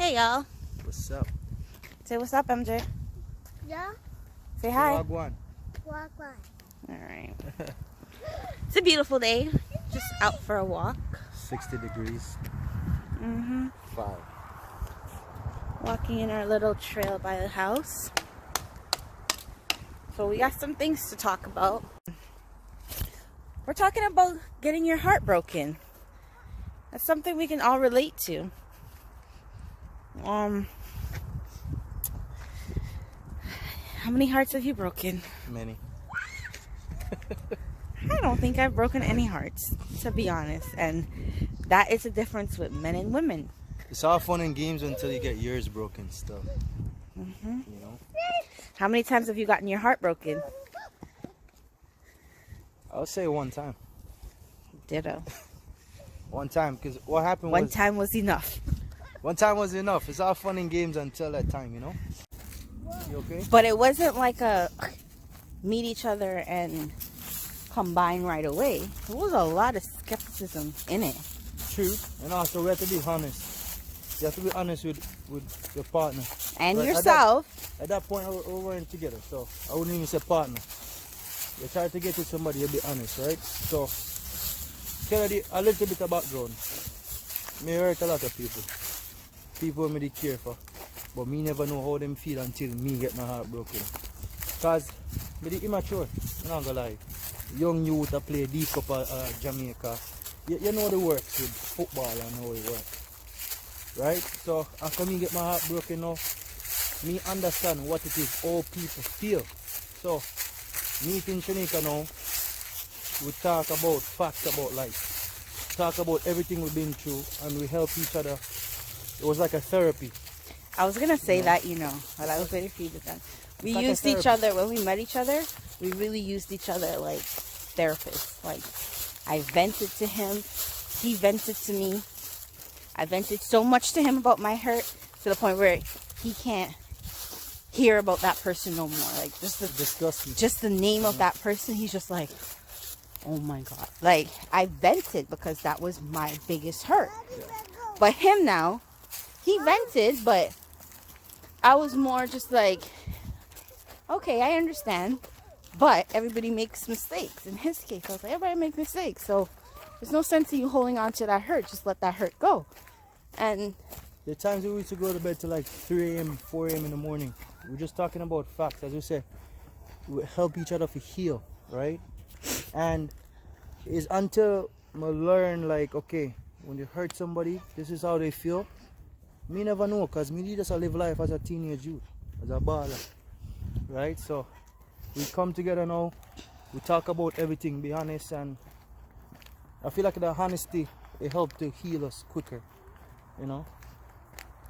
Hey y'all. What's up? Say what's up, MJ. Yeah? Say hi. Wagwan. Walk on. Alright. It's a beautiful day. Just out for a walk. 60 degrees. 5. Walking in our little trail by the house. So we got some things to talk about. We're talking about getting your heart broken. That's something we can all relate to. How many hearts have you broken? Many. I don't think I've broken any hearts, to be honest. And that is the difference with men and women. It's all fun and games until you get yours broken stuff. You know? How many times have you gotten your heart broken? I would say one time. Ditto. One time, because what happened One was... time was enough. One time was enough. It's all fun and games until that time, you know? You okay? But it wasn't like a meet each other and combine right away. There was a lot of skepticism in it. True. And also, we have to be honest. You have to be honest with your partner. And But yourself. At that point, we weren't together, so I wouldn't even say partner. You try to get with somebody, you be honest, right? So, tell you a little bit of background. Me hurt a lot of people. People me they care for. But me never know how them feel until me get my heart broken. Cause me the immature, I'm not gonna lie. Young youth that play deep up Jamaica. You know the works with football and how it works. Right? So after me get my heart broken now, me understand what it is all people feel. So meeting Shanika now, we talk about facts about life. Talk about everything we've been through and we help each other. It was like a therapy. I was going to say that, but I was waiting for you to done. We like used each other, when we met each other, we really used each other like therapists. Like, I vented to him, he vented to me. I vented so much to him about my hurt to the point where he can't hear about that person no more. Like, just the name of that person, he's just like, oh my God. Like, I vented because that was my biggest hurt. Yeah. But him now, he vented, but I was more just like, okay, I understand, but everybody makes mistakes. In his case, I was like, everybody makes mistakes, so there's no sense in you holding on to that hurt. Just let that hurt go. And the times we used to go to bed till like 3 a.m., 4 a.m. in the morning, we're just talking about facts. As we say, we help each other to heal, right? And it's until we learn, like, okay, when you hurt somebody, this is how they feel. Me never know, because me just live life as a teenage youth, as a baller, right? So we come together now, we talk about everything, be honest, and I feel like the honesty, it helped to heal us quicker, you know?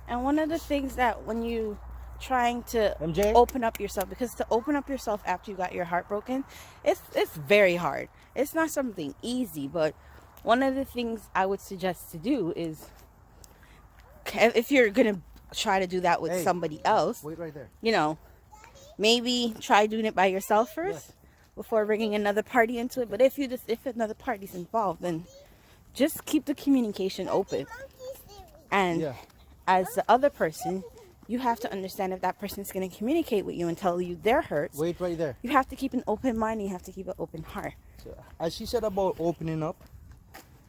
And one of the things that when you trying to MJ? open up yourself, because to open up yourself after you got your heart broken, it's very hard. It's not something easy, but one of the things I would suggest to do is, if you're gonna try to do that with somebody else, Wait right there. Maybe try doing it by yourself first before bringing another party into it. But if another party's involved, then just keep the communication open. And as the other person, you have to understand if that person's going to communicate with you and tell you their hurts. Wait right there. You have to keep an open mind and you have to keep an open heart. So, as she said about opening up,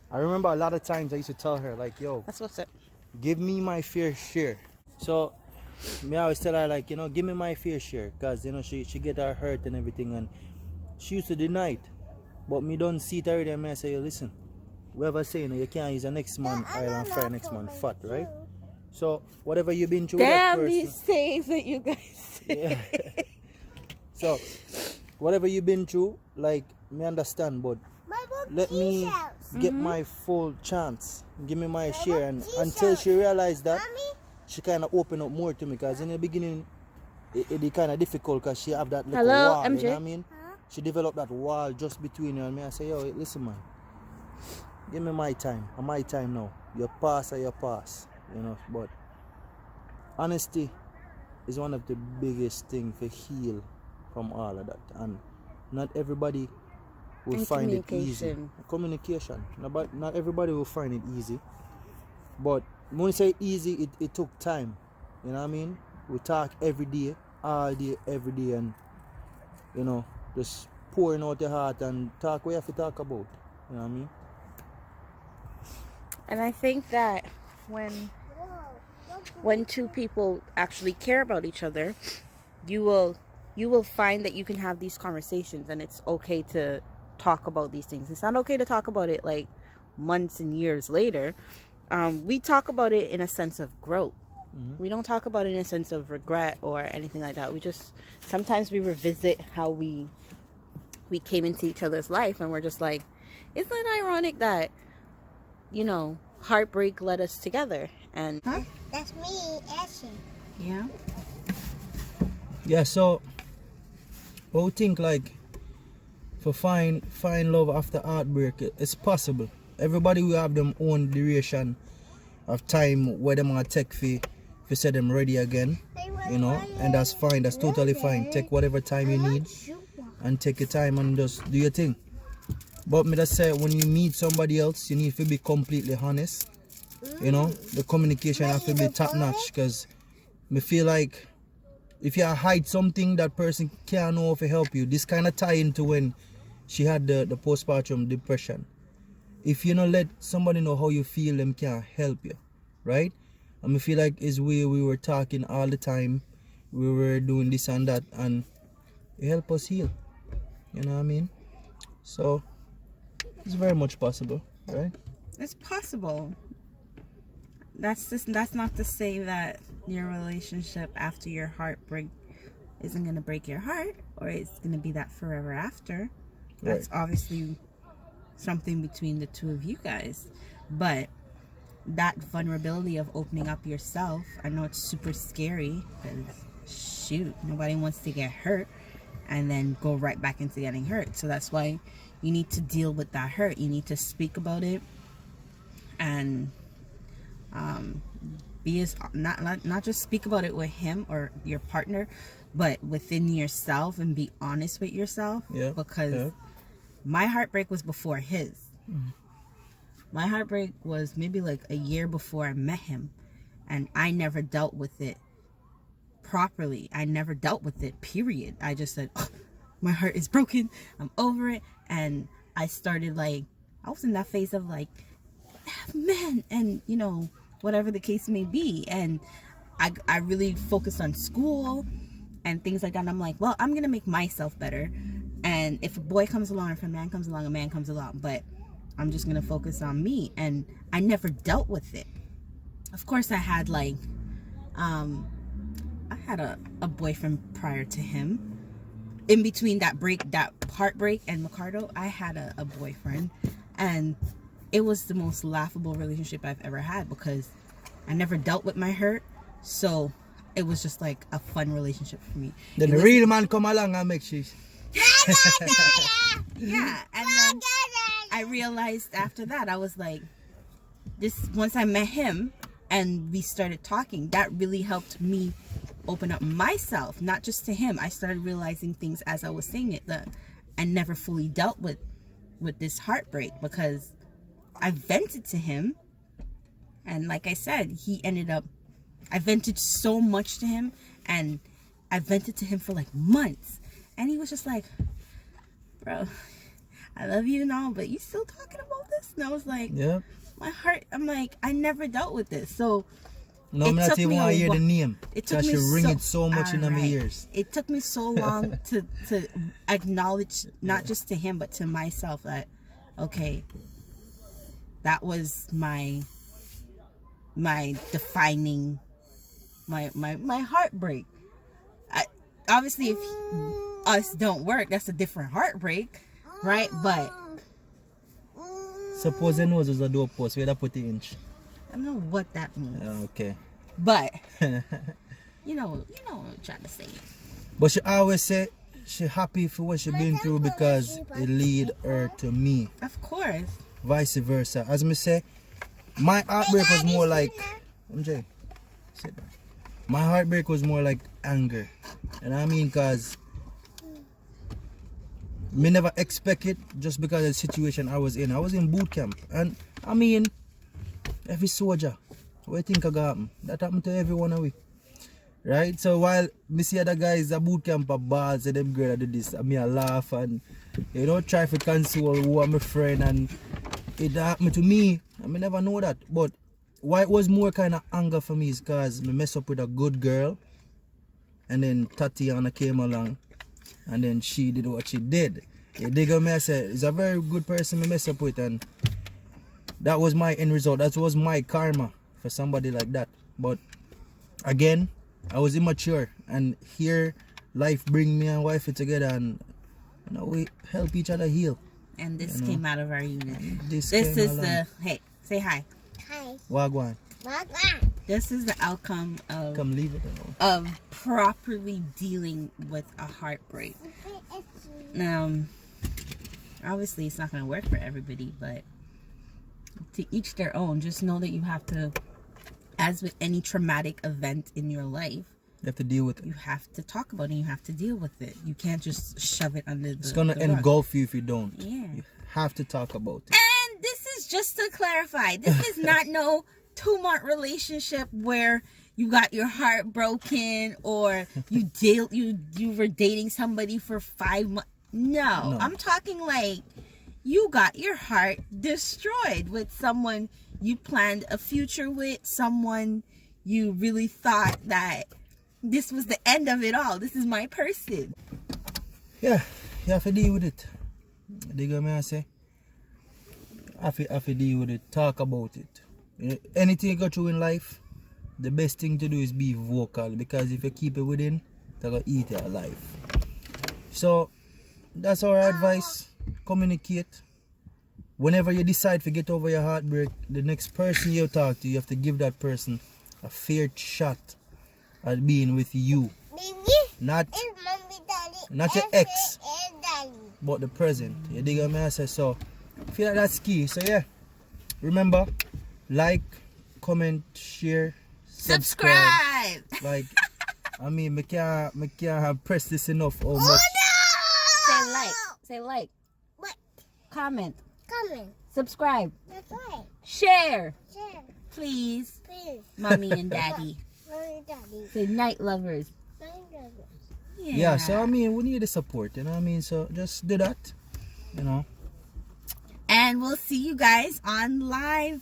I remember a lot of times I used to tell her, like, yo, That's what's up. give me my fair share. So me always tell her, like, give me my fair share, because she get her hurt and everything, and she used to deny it, but me don't see it already, and I say, listen, whoever say you can't use the next man oil and fry next man fat, right? So whatever you've been through, Damn these things that you guys say. Yeah. So whatever you've been through, like, me understand, but let me get my full chance. Give me my share. And until she realized that, she kind of opened up more to me. Because in the beginning, it kind of difficult because she have that little wall. MJ? You know what I mean? She developed that wall just between her and me. I say, yo, listen, man. Give me my time. And my time now. Your pass or your pass. But honesty is one of the biggest things to heal from all of that. And not everybody will find it easy. Communication. Not everybody will find it easy. But when you say easy, it took time. You know what I mean? We talk every day, all day, every day, and you know, just pouring out your heart and talk what you have to talk about. You know what I mean? And I think that when two people actually care about each other, you will find that you can have these conversations, and it's okay to talk about these things. It's not okay to talk about it like months and years later. We talk about it in a sense of growth. We don't talk about it in a sense of regret or anything like that. We just sometimes we revisit how we came into each other's life, and we're just like, isn't it ironic that, you know, heartbreak led us together? And That's me, Ashley. yeah. Yeah, so what we think, like, for find love after heartbreak, it's possible. Everybody will have them own duration of time where they might take for say them ready again, you know, and that's fine, that's totally fine. Take whatever time you need and take your time and just do your thing. But me just say, when you meet somebody else, you need to be completely honest. You know, the communication have to be top notch, because me feel like if you hide something, that person can't know if to help you. This kind of tie into when she had the postpartum depression. If you don't let somebody know how you feel, them can't help you, right? And I feel like it's we were talking all the time, we were doing this and that, and it helped us heal. You know what I mean? So it's very much possible, right? It's possible. That's not to say that your relationship after your heartbreak isn't going to break your heart, or it's going to be that forever after. That's obviously something between the two of you guys. But that vulnerability of opening up yourself, I know it's super scary, because shoot, nobody wants to get hurt and then go right back into getting hurt. So that's why you need to deal with that hurt. You need to speak about it, and be as not just speak about it with him or your partner, but within yourself, and be honest with yourself. Because my heartbreak was before his. My heartbreak was maybe like a year before I met him, and I never dealt with it properly. I never dealt with it, period. I just said, oh, my heart is broken, I'm over it. And I started, like, I was in that phase of like, man, and you know, whatever the case may be. And I really focused on school and things like that. And I'm like, well, I'm gonna make myself better, and if a boy comes along, if a man comes along, a man comes along, but I'm just gonna focus on me. And I never dealt with it. Of course, I had like I had a boyfriend prior to him. In between that heartbreak and Ricardo, I had a boyfriend, and it was the most laughable relationship I've ever had, because I never dealt with my hurt. So it was just like a fun relationship for me. Then the real man come along and make shit. Yeah, and then I realized after that, I was like, once I met him and we started talking, that really helped me open up myself, not just to him. I started realizing things as I was saying it that I never fully dealt with this heartbreak, because I vented to him, and like I said, I vented so much to him, and I vented to him for like months, and he was just like, bro, I love you and all, but you still talking about this? And I was like, my heart, I'm like, I never dealt with this. So no, I'm not even want to hear the name. It took me ring it so much in my ears. It took me so long to acknowledge, not just to him, but to myself, that okay, that was my defining my heartbreak. Obviously, if us don't work, that's a different heartbreak, right? But suppose the nose is a doorpost, where they put the inch. I don't know what that means. Okay. But you know what I'm trying to say. But she always say she happy for what she been through, because it lead her to me. Of course. Vice versa. As me say, my heartbreak was more like MJ. Sit down. My heartbreak was more like anger. And I mean, cause me never expect it, just because of the situation I was in. I was in boot camp, and I mean, every soldier what you think I got happen? That happened to everyone of we. Right? So while me see other guys at boot camp at balls and them girl do this, and me I laugh and you know try to console who are my friend, and it happened to me. I may never know that. But why it was more kind of anger for me is because me mess up with a good girl, and then Tatiana came along and then she did what she did. You dig what me I said? It's a very good person me mess up with, and that was my end result. That was my karma for somebody like that. But again, I was immature, and here life bring me and wifey together, and you know we help each other heal. And this came out of our union. This is along. the hey, say hi. Hi. Wagwan. Wagwan. This is the outcome of Come leave it alone. Properly dealing with a heartbreak. Obviously it's not going to work for everybody, but to each their own. Just know that you have to, as with any traumatic event in your life, You have to deal with it. you have to talk about it. You have to deal with it. You can't just shove it under the It's gonna the rug. engulf you if you don't. Yeah. You have to talk about it. And this is just to clarify. This is not no 2-month relationship where you got your heart broken or you were dating somebody for 5 months. No, I'm talking like you got your heart destroyed with someone you planned a future with, someone you really thought that this was the end of it all. This is my person. Yeah, you have to deal with it. You get me I say? Have to deal with it. Talk about it. You know, anything you go through in life, the best thing to do is be vocal, because if you keep it within, they're gonna eat it alive. So that's our advice. Communicate. Whenever you decide to get over your heartbreak, the next person you talk to, you have to give that person a fair shot at being with you. Not your ex, but the present. You dig what I say? So I feel like that's key. So yeah, remember, like, comment, share, Subscribe. Like, I mean, I can't have pressed this enough. Oh, much. Say like. Say like. What? Comment. Coming. Subscribe. That's right. Share. Share. Please. Please. Mommy and daddy. Mommy, daddy. Say night lovers. Mommy, daddy. Yeah, so I mean, we need the support, you know what I mean? So just do that, you know. And we'll see you guys on live.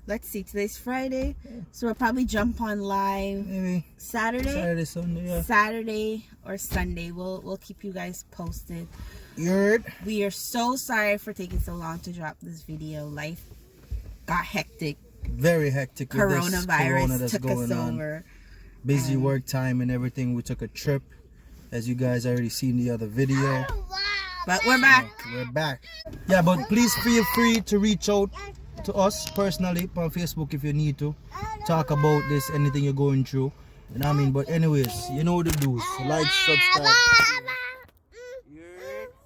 Let's see, today's Friday, so we'll probably jump on live Maybe Saturday, Sunday, yeah. Saturday or Sunday. We'll keep you guys posted. You heard? We are so sorry for taking so long to drop this video. Life got hectic. Very hectic with this corona Coronavirus that's took us going on. over. Busy work time and everything. We took a trip, as you guys already seen the other video. But we're back. We're back. Yeah, but please feel free to reach out to us personally on Facebook if you need to talk about this, anything you're going through. You know what I mean? But anyways, you know the do's. Like, subscribe.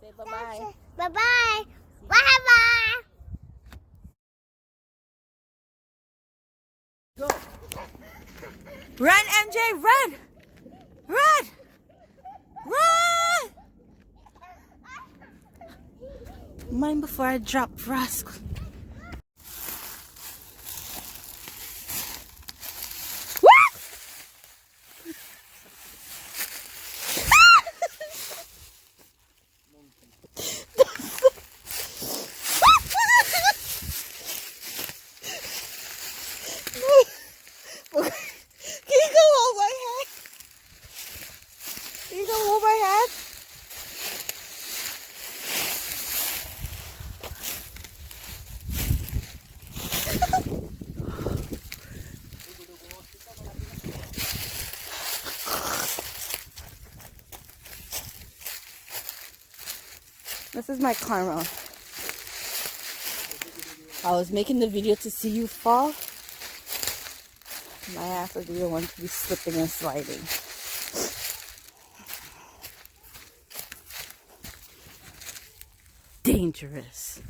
Say bye-bye. Bye-bye. Bye-bye. Run, MJ, run! Run! Run! Mind before I drop Rusk. This is my karma. I was making the video to see you fall. My ass would be the one to be slipping and sliding. Dangerous.